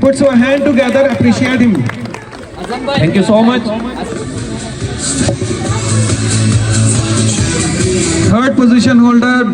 Put your hand together, appreciate him. Thank you so much. Third position holder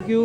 Thank you.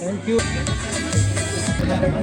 Thank you.